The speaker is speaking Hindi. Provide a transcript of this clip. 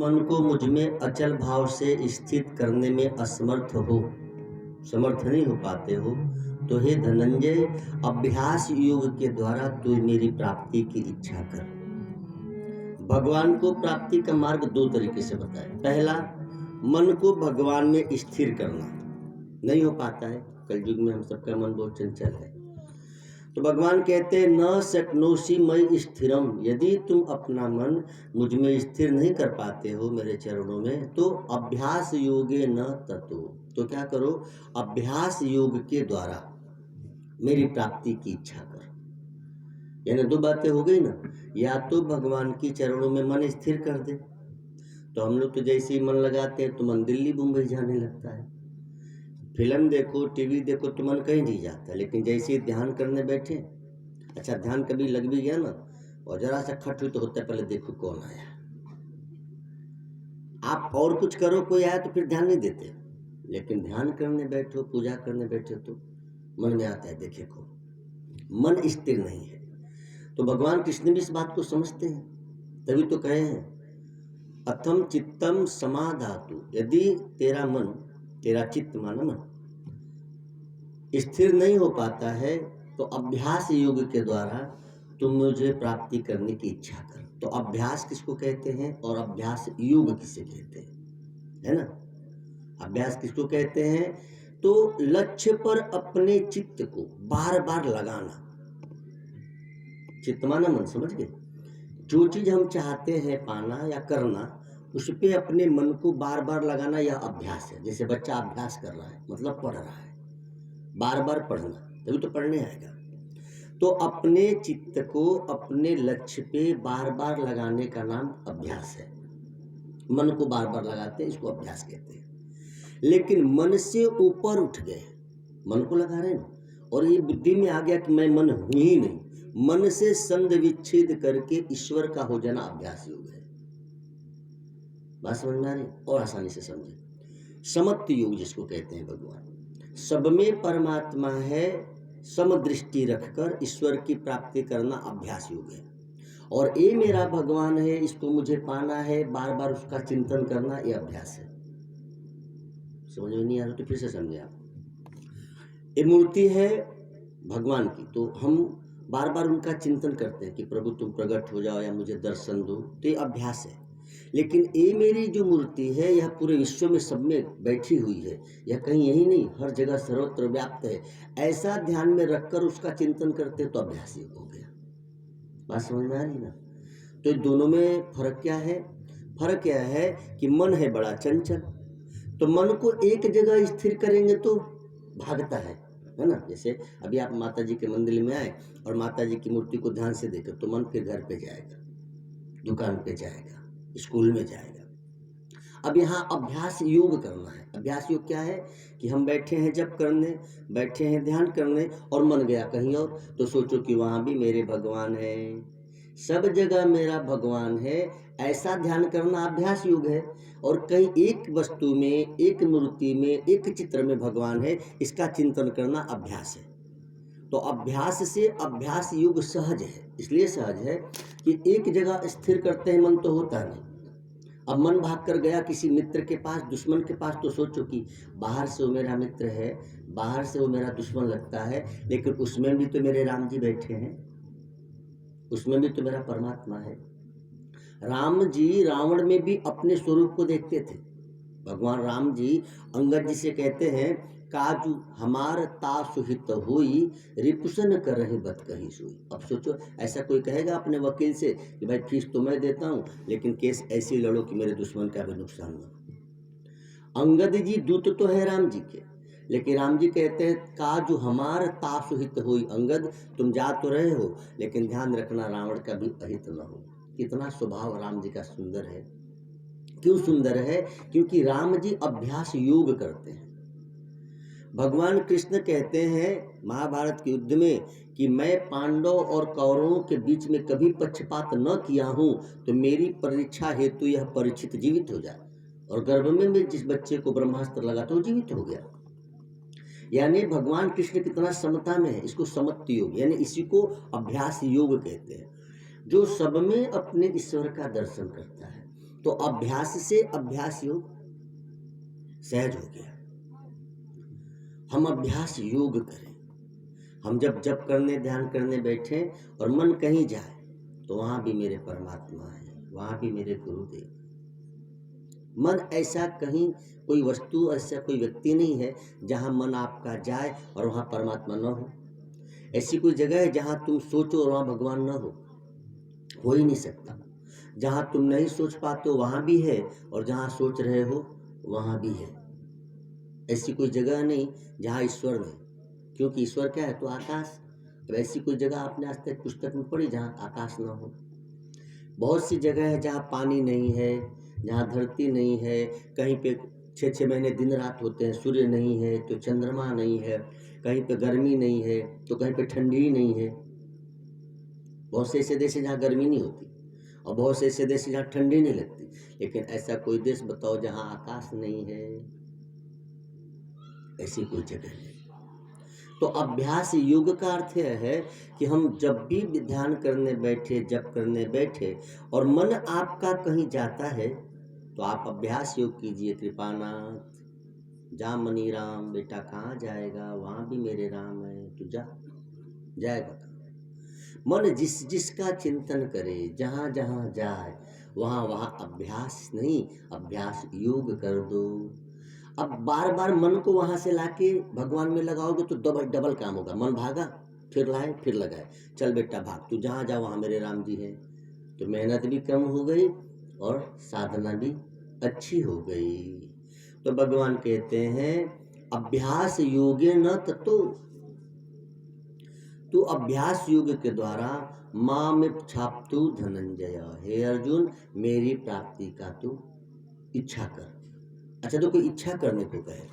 मन को मुझ में अचल भाव से स्थित करने में असमर्थ हो, समर्थ नहीं हो पाते हो, तो हे धनंजय, अभ्यास योग के द्वारा तू मेरी प्राप्ति की इच्छा कर। भगवान को प्राप्ति का मार्ग दो तरीके से बताया। पहला, मन को भगवान में स्थिर करना। नहीं हो पाता है, कलयुग में हम सबका मन बहुत चंचल है। तो भगवान कहते हैं न शक्नोषि मयि स्थिरम, यदि तुम अपना मन मुझ में स्थिर नहीं कर पाते हो मेरे चरणों में, तो अभ्यास योगे न ततो, तो क्या करो, अभ्यास योग के द्वारा मेरी प्राप्ति की इच्छा कर। यानी दो बातें हो गई ना, या तो भगवान की चरणों में मन स्थिर कर दे, तो हम लोग तो जैसे ही मन लगाते हैं तो मन दिल्ली मुंबई जाने लगता है। फिल्म देखो, टीवी देखो तो मन कहीं नहीं जाता, लेकिन जैसे ही ध्यान करने बैठे, अच्छा ध्यान कभी लग भी गया ना और जरा सा खट हुई तो होता है पहले देखो कौन आया। आप और कुछ करो, कोई आया तो फिर ध्यान नहीं देते, लेकिन ध्यान करने बैठो, पूजा करने बैठो तो मन में आता है देखे को, मन स्थिर नहीं है। तो भगवान कृष्ण भी इस बात को समझते हैं, तभी तो कहे हैं अथम चित्तम समाधातु, यदि तेरा मन, तेरा चित्त माना मन स्थिर नहीं हो पाता है तो अभ्यास योग के द्वारा तुम मुझे प्राप्ति करने की इच्छा कर। तो अभ्यास किसको कहते हैं और अभ्यास योग किसे कहते हैं, है ना। अभ्यास किसको कहते हैं, तो लक्ष्य पर अपने चित्त को बार बार लगाना। चित्त माना मन, समझ गए। जो चीज हम चाहते हैं पाना या करना, उस पे अपने मन को बार बार लगाना, यह अभ्यास है। जैसे बच्चा अभ्यास कर रहा है, मतलब पढ़ रहा है, बार बार पढ़ना, तभी तो पढ़ने आएगा। तो अपने चित्त को अपने लक्ष्य पे बार बार लगाने का नाम अभ्यास है। मन को बार बार लगाते हैं, इसको अभ्यास कहते हैं। लेकिन मन से ऊपर उठ गए, मन को लगा रहे हैं और ये बुद्धि में आ गया कि मैं मन हूं ही नहीं, मन से संग विच्छेद करके ईश्वर का हो जाना अभ्यास योग है। बात समझ में आ रही, और आसानी से समझे। समत्व योग जिसको कहते हैं, भगवान सब में परमात्मा है, समदृष्टि रखकर ईश्वर की प्राप्ति करना अभ्यास योग है। और ये मेरा भगवान है, इसको मुझे पाना है, बार बार उसका चिंतन करना, ये अभ्यास है। समझ में नहीं आ रहा तो फिर से समझे आप। ये मूर्ति है भगवान की, तो हम बार बार उनका चिंतन करते हैं कि प्रभु तुम प्रकट हो जाओ या मुझे दर्शन दो, तो ये अभ्यास है। लेकिन ये मेरी जो मूर्ति है यह पूरे विश्व में सब में बैठी हुई है, यह कहीं यही नहीं, हर जगह सर्वत्र व्याप्त है। ऐसा ध्यान में रखकर उसका चिंतन करते तो अभ्यास योग हो गया। बात समझ में आ रही ना। तो दोनों में फर्क क्या है, फर्क क्या है कि मन है बड़ा चंचल, तो मन को एक जगह स्थिर करेंगे तो भागता है ना। जैसे अभी आप माता जी के मंदिर में आए और माता जी की मूर्ति को ध्यान से देखे तो मन फिर घर पे जाएगा, दुकान पे जाएगा, स्कूल में जाएगा। अब यहाँ अभ्यास योग करना है। अभ्यास योग क्या है कि हम बैठे हैं जप करने, बैठे हैं ध्यान करने और मन गया कहीं और, तो सोचो कि वहाँ भी मेरे भगवान है, सब जगह मेरा भगवान है, ऐसा ध्यान करना अभ्यास योग है। और कहीं एक वस्तु में, एक मूर्ति में, एक चित्र में भगवान है, इसका चिंतन करना अभ्यास है। तो अभ्यास से अभ्यास योग सहज है, इसलिए सहज है कि एक जगह स्थिर करते हैं मन तो होता नहीं। अब मन भाग कर गया किसी मित्र के पास, दुश्मन के पास, तो सोचो कि बाहर से वो मेरा मित्र है, बाहर से वो मेरा दुश्मन लगता है, लेकिन उसमें भी तो मेरे राम जी बैठे हैं, उसमें भी तो मेरा परमात्मा है। राम जी रावण में भी अपने स्वरूप को देखते थे। भगवान राम जी अंगद जी से कहते हैं काजू हमार तासुहित हुई, रिपुसन कर रहे बत कहीं सोई। अब सोचो, ऐसा कोई कहेगा अपने वकील से कि भाई फीस तो मैं देता हूं, लेकिन केस ऐसी लड़ो कि मेरे दुश्मन का भी नुकसान न हो। अंगद जी दूत तो है राम जी के, लेकिन राम जी कहते हैं काजू हमार तासुहित हुई, अंगद तुम जा तो रहे हो, लेकिन ध्यान रखना रावण का भी अहित न हो। कितना स्वभाव राम जी का सुंदर है। क्यों सुंदर है, क्योंकि राम जी अभ्यास योग करते हैं। भगवान कृष्ण कहते हैं महाभारत के युद्ध में कि मैं पांडव और कौरवों के बीच में कभी पक्षपात न किया हूं, तो मेरी परीक्षा हेतु यह परीक्षित जीवित हो जाए। और गर्भ में जिस बच्चे को ब्रह्मास्त्र लगा तो जीवित हो गया। यानी भगवान कृष्ण कितना समता में है, इसको समत्व योग, यानी इसी को अभ्यास योग कहते हैं। जो सब में अपने ईश्वर का दर्शन करता है, तो अभ्यास से अभ्यास योग सहज हो गया। हम अभ्यास योग करें। हम जब जप करने ध्यान करने बैठे और मन कहीं जाए तो वहां भी मेरे परमात्मा है, वहां भी मेरे गुरुदेव। मन ऐसा कहीं कोई वस्तु, ऐसा कोई व्यक्ति नहीं है जहां मन आपका जाए और वहां परमात्मा न हो। ऐसी कोई जगह है जहां तुम सोचो और वहां भगवान न हो ही नहीं सकता। जहां तुम नहीं सोच पाते हो वहां भी है, और जहां सोच रहे हो वहां भी है। ऐसी कोई जगह नहीं जहां ईश्वर नहीं, क्योंकि ईश्वर क्या है? तो आकाश। अब ऐसी कोई जगह आपने आज तक पुस्तक में पढ़ी जहां आकाश ना हो? बहुत सी जगह है जहां पानी नहीं है, जहां धरती नहीं है, कहीं पे 6-6 महीने दिन रात होते हैं, सूर्य नहीं है तो चंद्रमा नहीं है, कहीं पे गर्मी नहीं है तो कहीं पे ठंडी नहीं है। बहुत से ऐसे देश हैं जहाँ गर्मी नहीं होती, और बहुत से ऐसे देश जहाँ ठंडी नहीं लगती। लेकिन ऐसा कोई देश बताओ जहाँ आकाश नहीं है? ऐसी कोई जगह नहीं। तो अभ्यास योग का अर्थ यह है कि हम जब भी ध्यान करने बैठे, जप करने बैठे और मन आपका कहीं जाता है तो आप अभ्यास योग कीजिए। कृपानाथ, जा मनी राम, बेटा कहाँ जाएगा? वहां भी मेरे राम है, तू जा, जाएगा। मन जिस जिसका चिंतन करे, जहां जहां जाए वहां वहां अभ्यास नहीं, अभ्यास योग कर दो। अब बार बार मन को वहां से लाके भगवान में लगाओगे तो डबल डबल काम होगा। मन भागा, फिर लाए, फिर लगाए। चल बेटा भाग, तू जहां जा वहां मेरे राम जी है। तो मेहनत भी कम हो गई और साधना भी अच्छी हो गई। तो भगवान कहते हैं अभ्यास योगे न ततो, तू अभ्यास योग के द्वारा माम इच्छाप्तु धनंजय, हे अर्जुन मेरी प्राप्ति का तू इच्छा कर। अच्छा, तो कोई इच्छा करने को कहे